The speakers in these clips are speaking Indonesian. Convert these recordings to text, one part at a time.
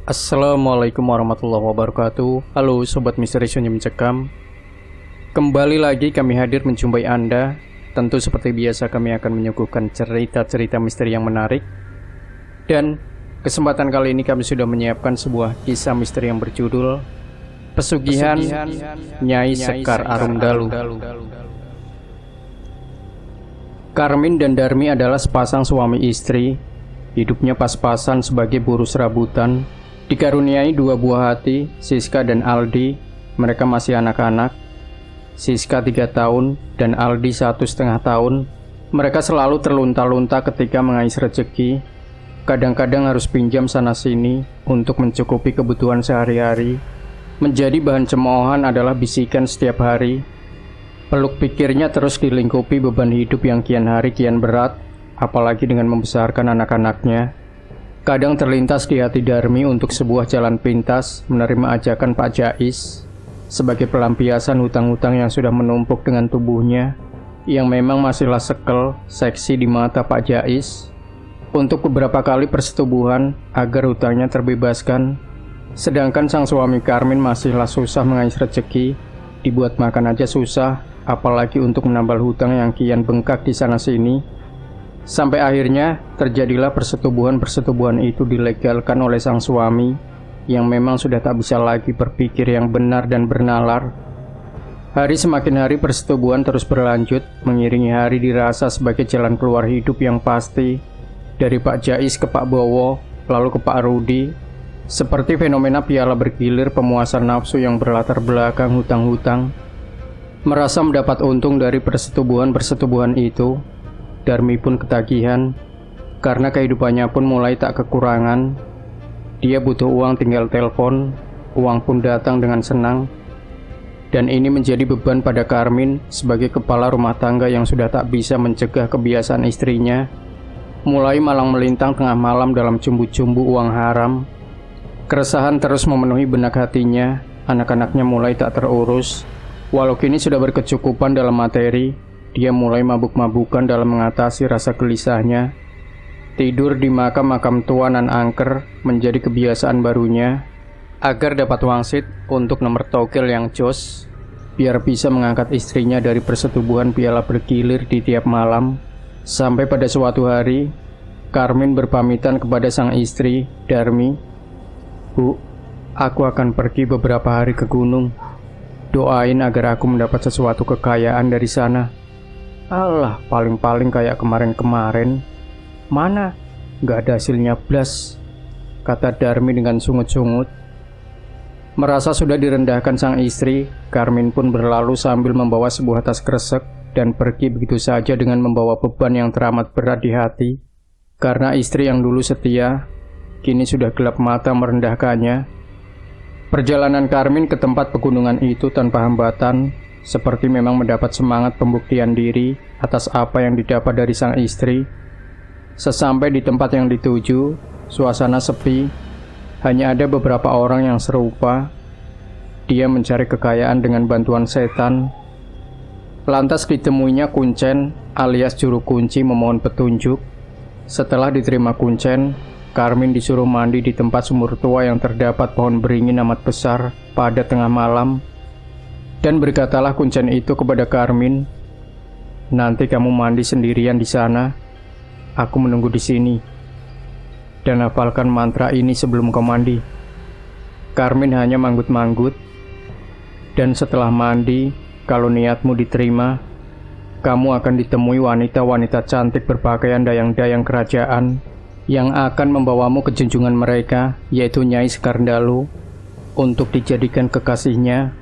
Assalamualaikum warahmatullahi wabarakatuh. Halo Sobat Misteri Sunyi Mencekam. Kembali lagi kami hadir menjumpai Anda. Tentu seperti biasa kami akan menyuguhkan cerita-cerita misteri yang menarik. Dan kesempatan kali ini kami sudah menyiapkan sebuah kisah misteri yang berjudul Pesugihan Nyai Sekar Arumdalu. Karmin dan Darmi adalah sepasang suami istri. Hidupnya pas-pasan sebagai buruh serabutan. Dikaruniai dua buah hati, Siska dan Aldi. Mereka masih anak-anak. Siska 3 tahun dan Aldi 1,5 tahun. Mereka selalu terlunta-lunta ketika mengais rezeki. Kadang-kadang harus pinjam sana-sini untuk mencukupi kebutuhan sehari-hari. Menjadi bahan cemoohan adalah bisikan setiap hari. Peluk pikirnya terus dilingkupi beban hidup yang kian hari kian berat, apalagi dengan membesarkan anak-anaknya. Kadang terlintas di hati Darmi untuk sebuah jalan pintas menerima ajakan Pak Jais sebagai pelampiasan hutang-hutang yang sudah menumpuk dengan tubuhnya, yang memang masihlah sekel seksi di mata Pak Jais, untuk beberapa kali persetubuhan agar hutangnya terbebaskan. Sedangkan sang suami Karmin masihlah susah mengais rezeki, dibuat makan aja susah, apalagi untuk menambal hutang yang kian bengkak di sana-sini. Sampai akhirnya terjadilah persetubuhan itu dilegalkan oleh sang suami yang memang sudah tak bisa lagi berpikir yang benar dan bernalar. Hari semakin hari persetubuhan terus berlanjut, mengiringi hari dirasa sebagai jalan keluar hidup yang pasti. Dari Pak Jais ke Pak Bowo, lalu ke Pak Rudi. Seperti fenomena piala bergilir pemuasan nafsu yang berlatar belakang hutang-hutang. Merasa mendapat untung dari persetubuhan itu, Darmi pun ketagihan, karena kehidupannya pun mulai tak kekurangan. Dia butuh uang tinggal telepon, uang pun datang dengan senang. Dan ini menjadi beban pada Karmin sebagai kepala rumah tangga yang sudah tak bisa mencegah kebiasaan istrinya, mulai malang melintang tengah malam dalam cumbu-cumbu uang haram. Keresahan terus memenuhi benak hatinya, anak-anaknya mulai tak terurus. Walau kini sudah berkecukupan dalam materi, dia mulai mabuk-mabukan dalam mengatasi rasa gelisahnya. Tidur di makam-makam tua nan angker menjadi kebiasaan barunya, agar dapat wangsit untuk nomor togel yang jos, biar bisa mengangkat istrinya dari persetubuhan piala bergilir di tiap malam. Sampai pada suatu hari, Karmin berpamitan kepada sang istri, Darmi. "Bu, aku akan pergi beberapa hari ke gunung. Doain agar aku mendapat sesuatu kekayaan dari sana." "Alah, paling-paling kayak kemarin-kemarin. Mana? Gak ada hasilnya blas," kata Darmi dengan sungut-sungut. Merasa sudah direndahkan sang istri, Karmin pun berlalu sambil membawa sebuah tas kresek dan pergi begitu saja dengan membawa beban yang teramat berat di hati. Karena istri yang dulu setia, kini sudah gelap mata merendahkannya. Perjalanan Karmin ke tempat pegunungan itu tanpa hambatan, seperti memang mendapat semangat pembuktian diri atas apa yang didapat dari sang istri. Sesampai di tempat yang dituju, suasana sepi. Hanya ada beberapa orang yang serupa. Dia mencari kekayaan dengan bantuan setan. Lantas ditemuinya Kuncen alias juru kunci memohon petunjuk. Setelah diterima Kuncen, Karmin disuruh mandi di tempat sumur tua yang terdapat pohon beringin amat besar pada tengah malam. Dan berkatalah Kuncen itu kepada Karmin, "Nanti kamu mandi sendirian di sana. Aku menunggu di sini. Dan hafalkan mantra ini sebelum kau mandi." Karmin hanya manggut-manggut. Dan setelah mandi, kalau niatmu diterima, kamu akan ditemui wanita-wanita cantik berpakaian dayang-dayang kerajaan yang akan membawamu ke junjungan mereka, yaitu Nyai Sekar Arumdalu, untuk dijadikan kekasihnya.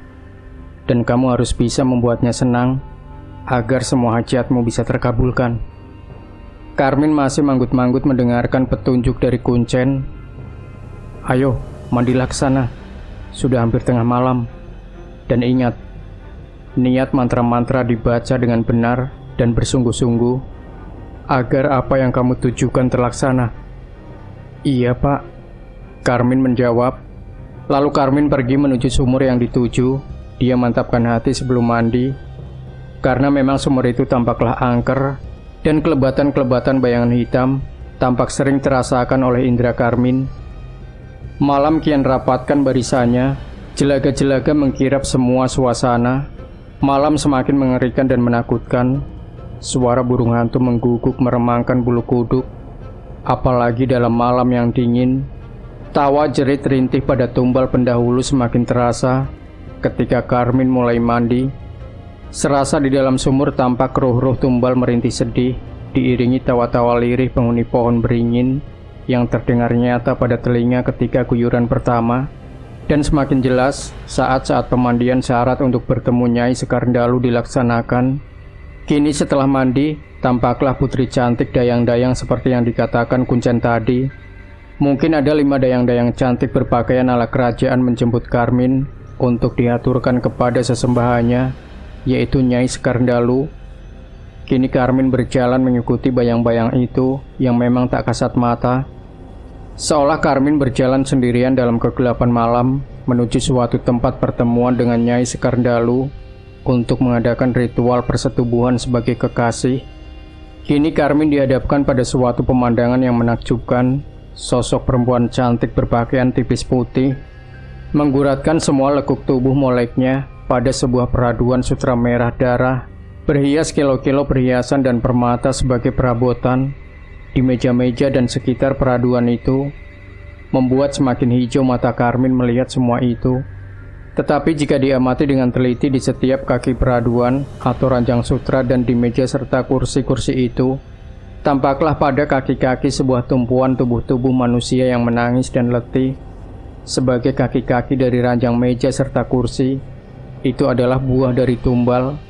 Dan kamu harus bisa membuatnya senang agar semua hajatmu bisa terkabulkan. Karmin masih manggut-manggut mendengarkan petunjuk dari Kuncen. "Ayo, mandilah ke sana. Sudah hampir tengah malam. Dan ingat, niat mantra-mantra dibaca dengan benar dan bersungguh-sungguh agar apa yang kamu tujukan terlaksana." "Iya, Pak," Karmin menjawab. Lalu Karmin pergi menuju sumur yang dituju. Dia mantapkan hati sebelum mandi, karena memang sumur itu tampaklah angker, dan kelebatan-kelebatan bayangan hitam tampak sering terasakan oleh indera Karmin. Malam kian rapatkan barisannya, jelaga-jelaga mengkirap semua suasana. Malam semakin mengerikan dan menakutkan. Suara burung hantu mengguguk meremangkan bulu kuduk. Apalagi dalam malam yang dingin, tawa jerit rintih pada tumbal pendahulu semakin terasa ketika Karmin mulai mandi. Serasa di dalam sumur tampak ruh-ruh tumbal merintih sedih, diiringi tawa-tawa lirih penghuni pohon beringin yang terdengar nyata pada telinga ketika guyuran pertama, dan semakin jelas saat-saat pemandian syarat untuk bertemu Nyai Sekarndalu dilaksanakan. Kini setelah mandi, tampaklah putri cantik dayang-dayang seperti yang dikatakan Kuncen tadi. Mungkin ada 5 dayang-dayang cantik berpakaian ala kerajaan menjemput Karmin untuk diaturkan kepada sesembahannya, yaitu Nyai Sekarndalu. Kini Karmin berjalan mengikuti bayang-bayang itu yang memang tak kasat mata. Seolah Karmin berjalan sendirian dalam kegelapan malam menuju suatu tempat pertemuan dengan Nyai Sekarndalu untuk mengadakan ritual persetubuhan sebagai kekasih. Kini Karmin dihadapkan pada suatu pemandangan yang menakjubkan. Sosok perempuan cantik berpakaian tipis putih mengguratkan semua lekuk tubuh moleknya pada sebuah peraduan sutra merah darah, berhias kilo-kilo perhiasan dan permata sebagai perabotan. Di meja-meja dan sekitar peraduan itu membuat semakin hijau mata Karmin melihat semua itu. Tetapi jika diamati dengan teliti di setiap kaki peraduan atau ranjang sutra dan di meja serta kursi-kursi itu, tampaklah pada kaki-kaki sebuah tumpuan tubuh-tubuh manusia yang menangis dan letih. Sebagai kaki-kaki dari ranjang meja serta kursi, itu adalah buah dari tumbal.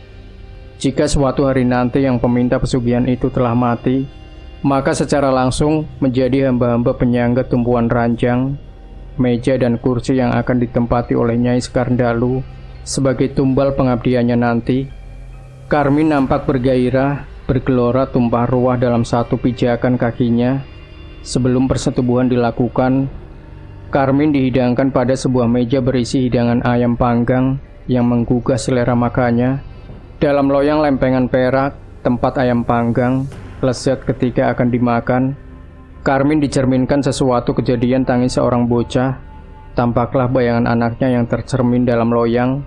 Jika suatu hari nanti yang peminta pesugihan itu telah mati, maka secara langsung menjadi hamba-hamba penyangga tumpuan ranjang, meja dan kursi yang akan ditempati oleh Nyai Sekarndalu sebagai tumbal pengabdiannya nanti. Karmin nampak bergairah, bergelora tumpah ruah dalam satu pijakan kakinya. Sebelum persetubuhan dilakukan, Karmin dihidangkan pada sebuah meja berisi hidangan ayam panggang yang menggugah selera makannya. Dalam loyang lempengan perak, tempat ayam panggang lezat ketika akan dimakan. Karmin dicerminkan sesuatu kejadian tangis seorang bocah. Tampaklah bayangan anaknya yang tercermin dalam loyang,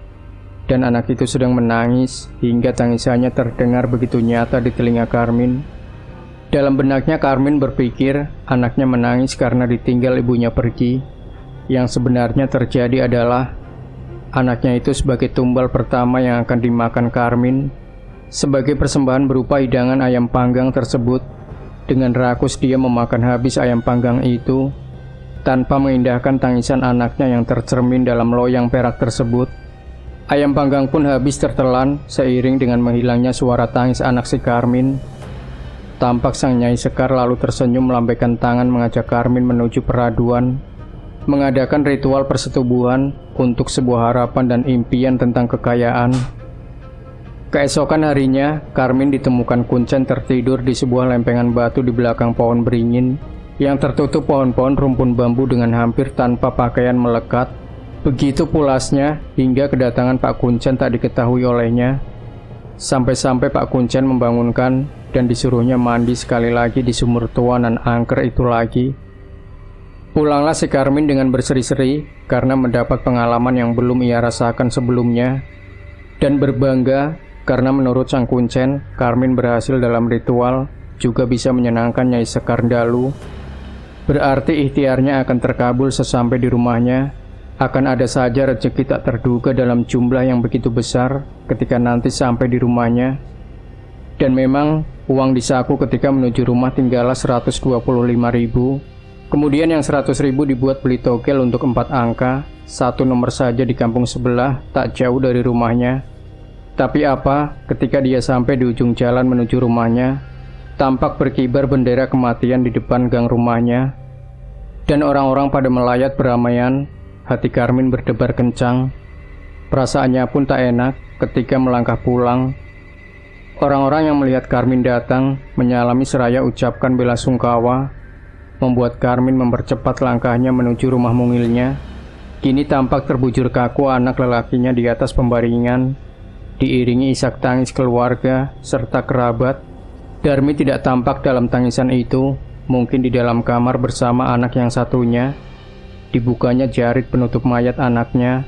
dan anak itu sedang menangis hingga tangisannya terdengar begitu nyata di telinga Karmin. Dalam benaknya Karmin berpikir anaknya menangis karena ditinggal ibunya pergi. Yang sebenarnya terjadi adalah anaknya itu sebagai tumbal pertama yang akan dimakan Karmin. Sebagai persembahan berupa hidangan ayam panggang tersebut, dengan rakus dia memakan habis ayam panggang itu tanpa mengindahkan tangisan anaknya yang tercermin dalam loyang perak tersebut. Ayam panggang pun habis tertelan seiring dengan menghilangnya suara tangis anak si Karmin. Tampak sang Nyai Sekar lalu tersenyum melambaikan tangan mengajak Karmin menuju peraduan, mengadakan ritual persetubuhan untuk sebuah harapan dan impian tentang kekayaan. Keesokan harinya, Karmin ditemukan Kuncen tertidur di sebuah lempengan batu di belakang pohon beringin yang tertutup pohon-pohon rumpun bambu dengan hampir tanpa pakaian melekat. Begitu pulasnya hingga kedatangan Pak Kuncen tak diketahui olehnya. Sampai-sampai Pak Kuncen membangunkan dan disuruhnya mandi sekali lagi di sumur tua nan angker itu lagi. Pulanglah si Karmin dengan berseri-seri karena mendapat pengalaman yang belum ia rasakan sebelumnya, dan berbangga karena menurut sang Kuncen, Karmin berhasil dalam ritual juga bisa menyenangkan Nyai Sekarndalu. Berarti ikhtiarnya akan terkabul sesampai di rumahnya. Akan ada saja rezeki tak terduga dalam jumlah yang begitu besar ketika nanti sampai di rumahnya. Dan memang uang di saku ketika menuju rumah tinggallah 125.000. Kemudian yang 100.000 dibuat beli togel untuk 4 angka, satu nomor saja di kampung sebelah tak jauh dari rumahnya. Tapi apa, ketika dia sampai di ujung jalan menuju rumahnya, tampak berkibar bendera kematian di depan gang rumahnya. Dan orang-orang pada melayat beramaian. Hati Karmin berdebar kencang. Perasaannya pun tak enak ketika melangkah pulang. Orang-orang yang melihat Karmin datang menyalami seraya ucapkan bela sungkawa, membuat Karmin mempercepat langkahnya menuju rumah mungilnya. Kini tampak terbujur kaku anak lelakinya di atas pembaringan, diiringi isak tangis keluarga serta kerabat. Darmi tidak tampak dalam tangisan itu, mungkin di dalam kamar bersama anak yang satunya. dibukanya jarit penutup mayat anaknya,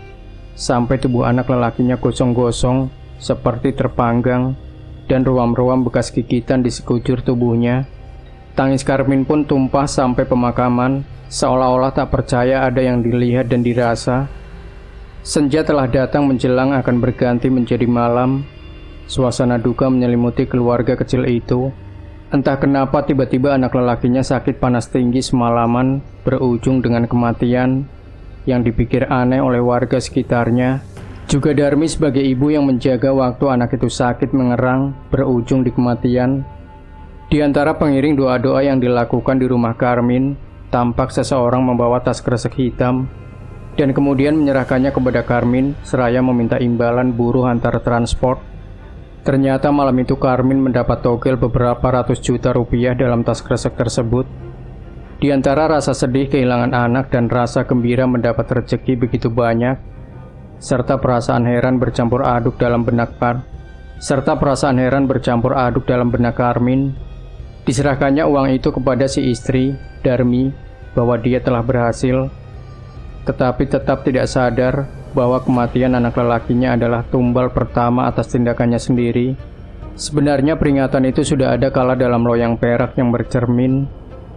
sampai tubuh anak lelakinya gosong-gosong seperti terpanggang, dan ruam-ruam bekas gigitan di sekujur tubuhnya. Tangis Karmin pun tumpah sampai pemakaman, seolah-olah tak percaya ada yang dilihat dan dirasa. Senja telah datang menjelang akan berganti menjadi malam. Suasana duka menyelimuti keluarga kecil itu. Entah kenapa tiba-tiba anak lelakinya sakit panas tinggi semalaman, berujung dengan kematian, yang dipikir aneh oleh warga sekitarnya. Juga Darmi sebagai ibu yang menjaga waktu anak itu sakit mengerang, berujung di kematian. Di antara pengiring doa-doa yang dilakukan di rumah Karmin, tampak seseorang membawa tas kresek hitam, dan kemudian menyerahkannya kepada Karmin, seraya meminta imbalan buruh antar transport. Ternyata malam itu Karmin mendapat togel beberapa ratus juta rupiah dalam tas kresek tersebut. Di antara rasa sedih kehilangan anak dan rasa gembira mendapat rezeki begitu banyak, serta perasaan heran bercampur aduk dalam benak Karmin, diserahkannya uang itu kepada si istri, Darmi, bahwa dia telah berhasil, tetapi tetap tidak sadar bahwa kematian anak lelakinya adalah tumbal pertama atas tindakannya sendiri. Sebenarnya peringatan itu sudah ada kala dalam loyang perak yang bercermin.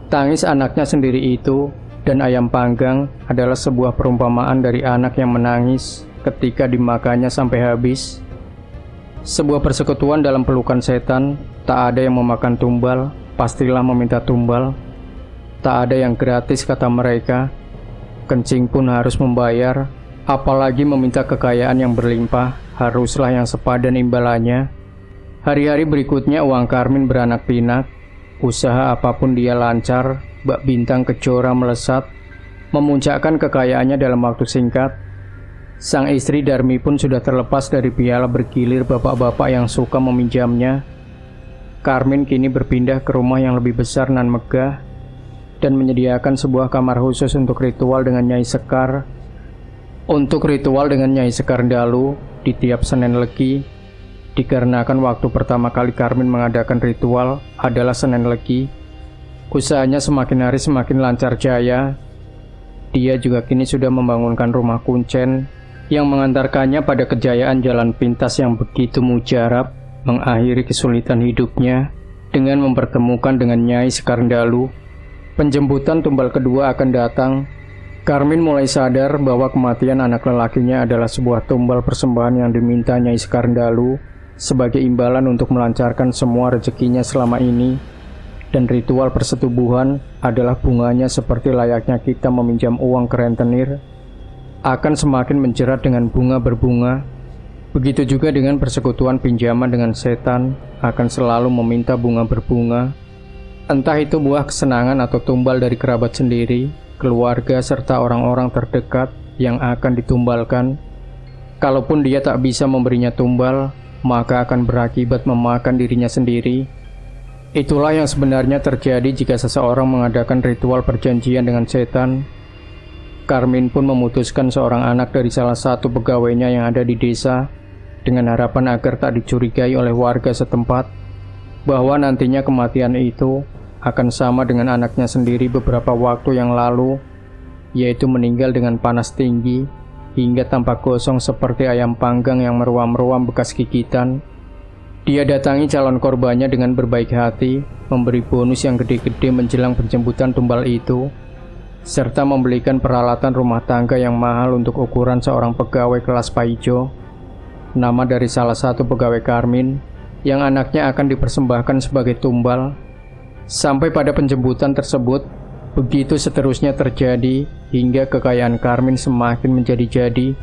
Tangis anaknya sendiri itu dan ayam panggang adalah sebuah perumpamaan dari anak yang menangis ketika dimakannya sampai habis. Sebuah persekutuan dalam pelukan setan, tak ada yang memakan tumbal, pastilah meminta tumbal. Tak ada yang gratis kata mereka, kencing pun harus membayar. Apalagi meminta kekayaan yang berlimpah, haruslah yang sepadan imbalannya. Hari-hari berikutnya uang Karmin beranak pinak. Usaha apapun dia lancar, bak bintang kejora melesat, memuncakkan kekayaannya dalam waktu singkat. Sang istri Darmi pun sudah terlepas dari piala bergilir bapak-bapak yang suka meminjamnya. Karmin kini berpindah ke rumah yang lebih besar nan megah, dan menyediakan sebuah kamar khusus untuk ritual dengan Nyai Sekar. Untuk ritual dengan Nyai Sekar Dalu di tiap Senin Legi, dikarenakan waktu pertama kali Karmin mengadakan ritual adalah Senin Legi, usahanya semakin hari semakin lancar jaya. Dia juga kini sudah membangunkan rumah kuncen yang mengantarkannya pada kejayaan jalan pintas yang begitu mujarab, mengakhiri kesulitan hidupnya dengan mempertemukan dengan Nyai Sekar Dalu. Penjemputan tumbal kedua akan datang. Karmin mulai sadar bahwa kematian anak lelakinya adalah sebuah tumbal persembahan yang diminta Nyai Sekar Dalu sebagai imbalan untuk melancarkan semua rezekinya selama ini. Dan ritual persetubuhan adalah bunganya seperti layaknya kita meminjam uang ke rentenir, akan semakin menjerat dengan bunga berbunga. Begitu juga dengan persekutuan pinjaman dengan setan, akan selalu meminta bunga berbunga. Entah itu buah kesenangan atau tumbal dari kerabat sendiri, keluarga, serta orang-orang terdekat yang akan ditumbalkan. Kalaupun dia tak bisa memberinya tumbal, maka akan berakibat memakan dirinya sendiri. Itulah yang sebenarnya terjadi jika seseorang mengadakan ritual perjanjian dengan setan. Karmin pun memutuskan seorang anak dari salah satu pegawainya yang ada di desa, dengan harapan agar tak dicurigai oleh warga setempat, bahwa nantinya kematian itu akan sama dengan anaknya sendiri beberapa waktu yang lalu, yaitu meninggal dengan panas tinggi hingga tampak gosong seperti ayam panggang yang meruam-ruam bekas gigitan. Dia datangi calon korbannya dengan berbaik hati, memberi bonus yang gede-gede menjelang penjemputan tumbal itu, serta membelikan peralatan rumah tangga yang mahal untuk ukuran seorang pegawai kelas Paijo, nama dari salah satu pegawai Karmin, yang anaknya akan dipersembahkan sebagai tumbal. Sampai pada penjemputan tersebut, begitu seterusnya terjadi hingga kekayaan Karmin semakin menjadi-jadi.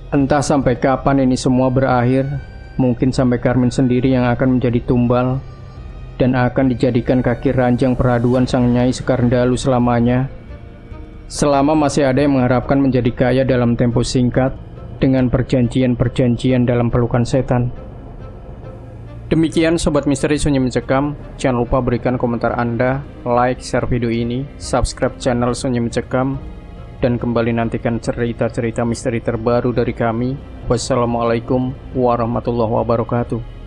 Entah sampai kapan ini semua berakhir, mungkin sampai Karmin sendiri yang akan menjadi tumbal dan akan dijadikan kaki ranjang peraduan sang Nyai Sekar Dalu selamanya. Selama masih ada yang mengharapkan menjadi kaya dalam tempo singkat dengan perjanjian-perjanjian dalam pelukan setan. Demikian Sobat Misteri Sunyi Mencekam. Jangan lupa berikan komentar Anda, like, share video ini, subscribe channel Sunyi Mencekam, dan kembali nantikan cerita-cerita misteri terbaru dari kami. Wassalamualaikum warahmatullahi wabarakatuh.